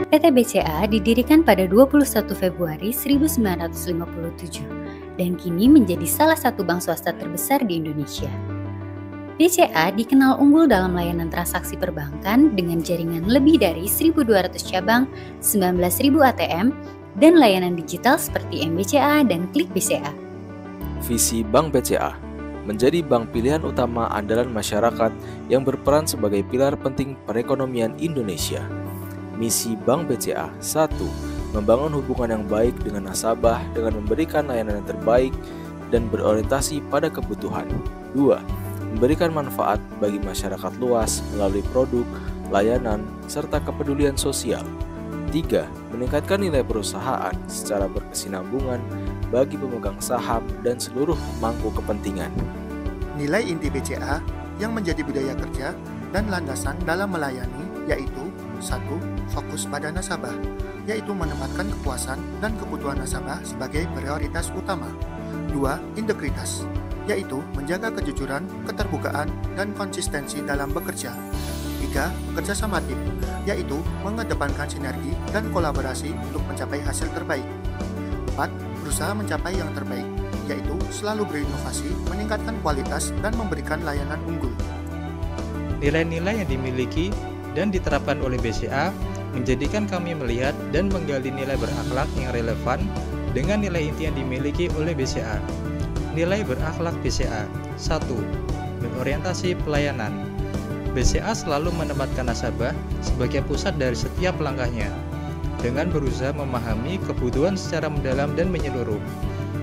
PT BCA didirikan pada 21 Februari 1957 dan kini menjadi salah satu bank swasta terbesar di Indonesia. BCA dikenal unggul dalam layanan transaksi perbankan dengan jaringan lebih dari 1.200 cabang, 19.000 ATM, dan layanan digital seperti MBCA dan Klik BCA. Visi Bank BCA menjadi bank pilihan utama andalan masyarakat yang berperan sebagai pilar penting perekonomian Indonesia. Misi Bank BCA 1. Membangun hubungan yang baik dengan nasabah dengan memberikan layanan yang terbaik dan berorientasi pada kebutuhan. 2. Memberikan manfaat bagi masyarakat luas melalui produk, layanan, serta kepedulian sosial. 3. Meningkatkan nilai perusahaan secara berkesinambungan bagi pemegang saham dan seluruh pemangku kepentingan. Nilai inti BCA yang menjadi budaya kerja dan landasan dalam melayani yaitu 1. Fokus pada nasabah, yaitu menempatkan kepuasan dan kebutuhan nasabah sebagai prioritas utama. 2. Integritas, yaitu menjaga kejujuran, keterbukaan, dan konsistensi dalam bekerja. 3. Kerjasama tim, yaitu mengedepankan sinergi dan kolaborasi untuk mencapai hasil terbaik. 4. Berusaha mencapai yang terbaik, yaitu selalu berinovasi, meningkatkan kualitas, dan memberikan layanan unggul. Nilai-nilai yang dimiliki dan diterapkan oleh BCA menjadikan kami melihat dan menggali nilai berakhlak yang relevan dengan nilai inti yang dimiliki oleh BCA. Nilai berakhlak BCA 1. Berorientasi pelayanan. BCA selalu menempatkan nasabah sebagai pusat dari setiap langkahnya dengan berusaha memahami kebutuhan secara mendalam dan menyeluruh.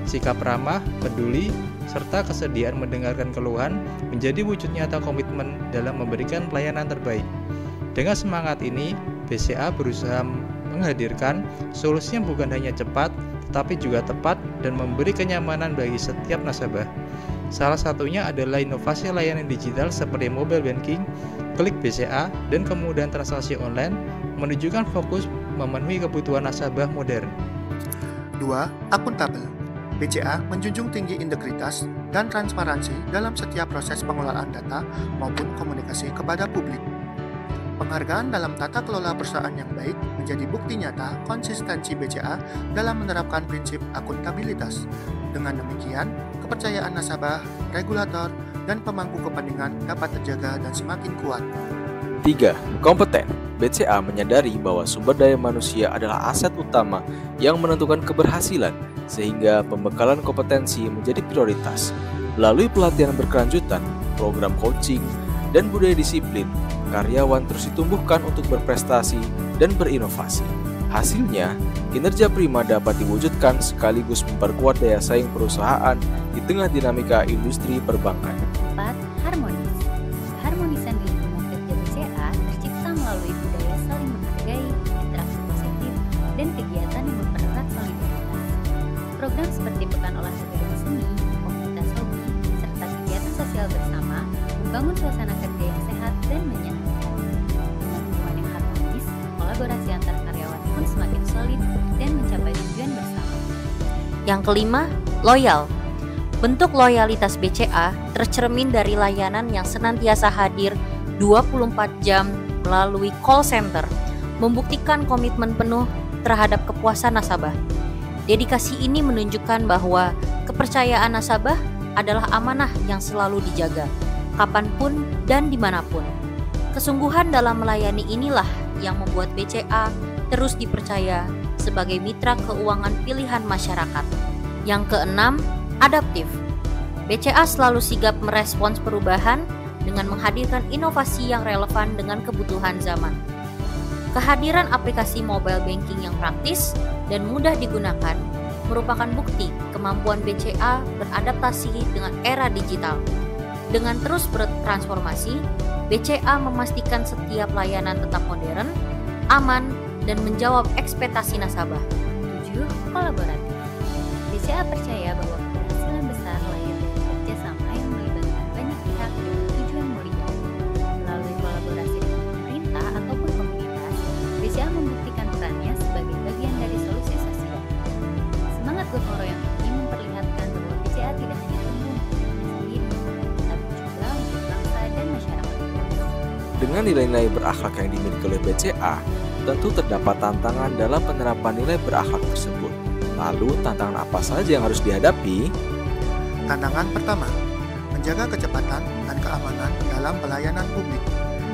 Sikap ramah, peduli, serta kesediaan mendengarkan keluhan menjadi wujud nyata komitmen dalam memberikan pelayanan terbaik. Dengan semangat ini, BCA berusaha menghadirkan solusi yang bukan hanya cepat, tetapi juga tepat dan memberi kenyamanan bagi setiap nasabah. Salah satunya adalah inovasi layanan digital seperti mobile banking, Klik BCA, dan kemudahan transaksi online menunjukkan fokus memenuhi kebutuhan nasabah modern. 2. Akuntabel. BCA menjunjung tinggi integritas dan transparansi dalam setiap proses pengelolaan data maupun komunikasi kepada publik. Penghargaan dalam tata kelola perusahaan yang baik menjadi bukti nyata konsistensi BCA dalam menerapkan prinsip akuntabilitas. Dengan demikian, kepercayaan nasabah, regulator, dan pemangku kepentingan dapat terjaga dan semakin kuat. 3. Kompeten. BCA menyadari bahwa sumber daya manusia adalah aset utama yang menentukan keberhasilan, sehingga pembekalan kompetensi menjadi prioritas. Melalui pelatihan berkelanjutan, program coaching, dan budaya disiplin, karyawan terus ditumbuhkan untuk berprestasi dan berinovasi. Hasilnya, kinerja prima dapat diwujudkan sekaligus memperkuat daya saing perusahaan di tengah dinamika industri perbankan. 4. Harmonis. Keharmonisan di lingkungan kerja BCA tercipta melalui budaya saling menghargai, interaksi positif, dan kegiatan yang mempererat solidaritas. Program seperti Pekan Olahraga dan Seni, komunitas hobi, serta kegiatan sosial bersama membangun suasana kerja yang sehat dan menyenangkan. Dengan hubungan yang harmonis, kolaborasi antar karyawan pun semakin solid dan mencapai tujuan bersama. Yang kelima, loyal. Bentuk loyalitas BCA tercermin dari layanan yang senantiasa hadir 24 jam melalui call center, membuktikan komitmen penuh terhadap kepuasan nasabah. Dedikasi ini menunjukkan bahwa kepercayaan nasabah adalah amanah yang selalu dijaga, kapanpun dan dimanapun. Kesungguhan dalam melayani inilah yang membuat BCA terus dipercaya sebagai mitra keuangan pilihan masyarakat. Yang keenam, adaptif. BCA selalu sigap merespons perubahan dengan menghadirkan inovasi yang relevan dengan kebutuhan zaman. Kehadiran aplikasi mobile banking yang praktis dan mudah digunakan merupakan bukti kemampuan BCA beradaptasi dengan era digital. Dengan terus bertransformasi, BCA memastikan setiap layanan tetap modern, aman, dan menjawab ekspektasi nasabah. 7. Kolaboratif. BCA percaya bahwa keberhasilan besar lahir dari kerjasama yang melibatkan banyak pihak dengan tujuan mulia. Melalui kolaborasi dengan pemerintah ataupun komunitas, BCA membuktikan perannya sebagai bagian dari solusi sosial. Semangat gotong royong ini memperlihatkan bahwa BCA tidak hanya tumbuh untuk dirinya sendiri, tapi juga untuk bangsa dan masyarakat. Dengan nilai-nilai berakhlak yang dimiliki oleh BCA, Tentu terdapat tantangan dalam penerapan nilai berakhlak tersebut. Lalu, tantangan apa saja yang harus dihadapi? Tantangan pertama, menjaga kecepatan dan keamanan dalam pelayanan publik.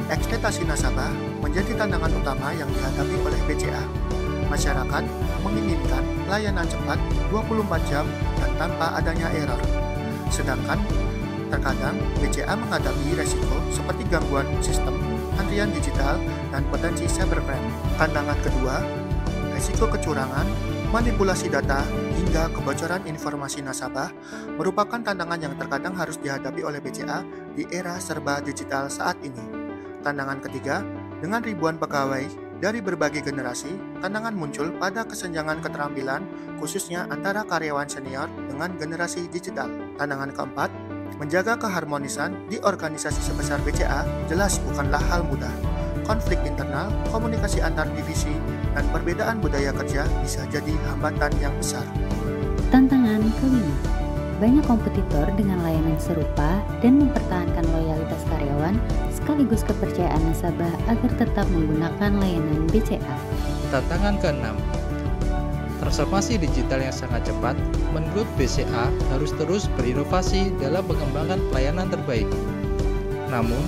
Ekspektasi nasabah menjadi tantangan utama yang dihadapi oleh BCA. Masyarakat menginginkan layanan cepat 24 jam dan tanpa adanya error. Sedangkan terkadang BCA menghadapi resiko seperti gangguan sistem, antrian digital, dan potensi cybercrime. Tantangan kedua, resiko kecurangan, manipulasi data, hingga kebocoran informasi nasabah merupakan tantangan yang terkadang harus dihadapi oleh BCA di era serba digital saat ini. Tantangan ketiga, dengan ribuan pegawai dari berbagai generasi, tantangan muncul pada kesenjangan keterampilan, khususnya antara karyawan senior dengan generasi digital. Tantangan keempat, menjaga keharmonisan di organisasi sebesar BCA jelas bukanlah hal mudah. Konflik internal, komunikasi antar divisi, dan perbedaan budaya kerja bisa jadi hambatan yang besar. Tantangan kelima, banyak kompetitor dengan layanan serupa dan mempertahankan loyalitas karyawan sekaligus kepercayaan nasabah agar tetap menggunakan layanan BCA. Tantangan keenam, transformasi digital yang sangat cepat menurut BCA harus terus berinovasi dalam mengembangkan pelayanan terbaik. Namun,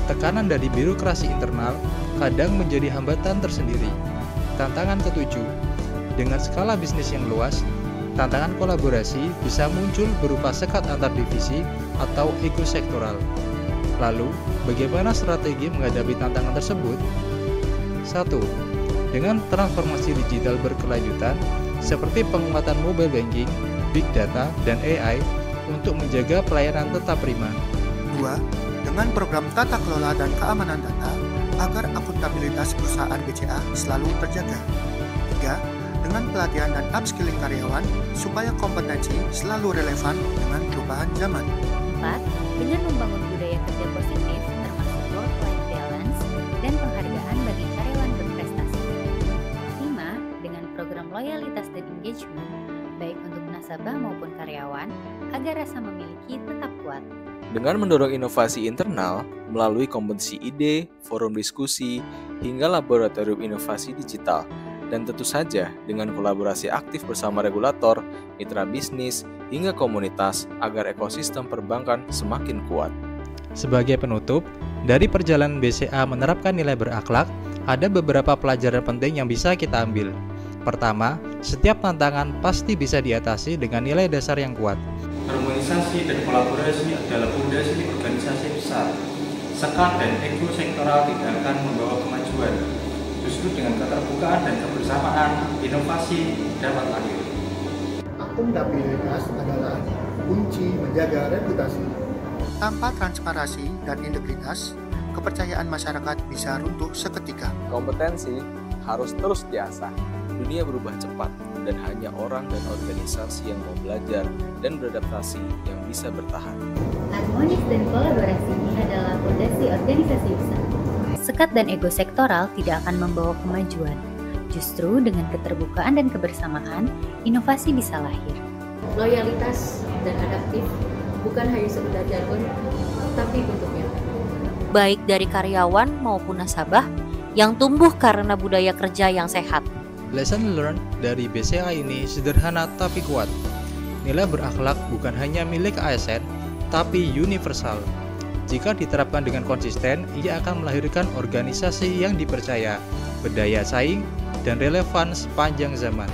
tekanan dari birokrasi internal kadang menjadi hambatan tersendiri. Tantangan ketujuh, dengan skala bisnis yang luas, tantangan kolaborasi bisa muncul berupa sekat antar divisi atau ego sektoral. Lalu, bagaimana strategi menghadapi tantangan tersebut? 1. Dengan transformasi digital berkelanjutan, seperti penguatan mobile banking, big data, dan AI untuk menjaga pelayanan tetap prima. 2. Dengan program tata kelola dan keamanan data agar akuntabilitas perusahaan BCA selalu terjaga. 3. Dengan pelatihan dan upskilling karyawan supaya kompetensi selalu relevan dengan perubahan zaman. 4. Dengan membangun budaya kerja positif termasuk work-life balance dan penghargaan bagi karyawan berprestasi. 5. Dengan program loyalitas dan engagement baik untuk nasabah maupun karyawan agar rasa memiliki tetap kuat. Dengan mendorong inovasi internal melalui kompetisi ide, forum diskusi, hingga laboratorium inovasi digital. Dan tentu saja dengan kolaborasi aktif bersama regulator, mitra bisnis, hingga komunitas agar ekosistem perbankan semakin kuat. Sebagai penutup, dari perjalanan BCA menerapkan nilai berakhlak, ada beberapa pelajaran penting yang bisa kita ambil. Pertama, setiap tantangan pasti bisa diatasi dengan nilai dasar yang kuat. Harmonisasi dan kolaborasi adalah fondasi organisasi besar. Sekat dan ego sektoral tidak akan membawa kemajuan. Justru dengan keterbukaan dan kebersamaan, inovasi dapat lahir. Akuntabilitas adalah kunci menjaga reputasi. Tanpa transparansi dan integritas, kepercayaan masyarakat bisa runtuh seketika. Kompetensi harus terus diasah. Dunia berubah cepat dan hanya orang dan organisasi yang mau belajar dan beradaptasi yang bisa bertahan. Harmonis dan kolaborasi adalah fondasi organisasi besar. Sekat dan ego sektoral tidak akan membawa kemajuan. Justru dengan keterbukaan dan kebersamaan, inovasi bisa lahir. Loyalitas dan adaptif bukan hanya sekedar jargon, tapi bentuknya. Baik dari karyawan maupun nasabah yang tumbuh karena budaya kerja yang sehat. Lesson learned dari BCA ini sederhana tapi kuat. Nilai berakhlak bukan hanya milik ASN, tapi universal. Jika diterapkan dengan konsisten, ia akan melahirkan organisasi yang dipercaya, berdaya saing, dan relevan sepanjang zaman.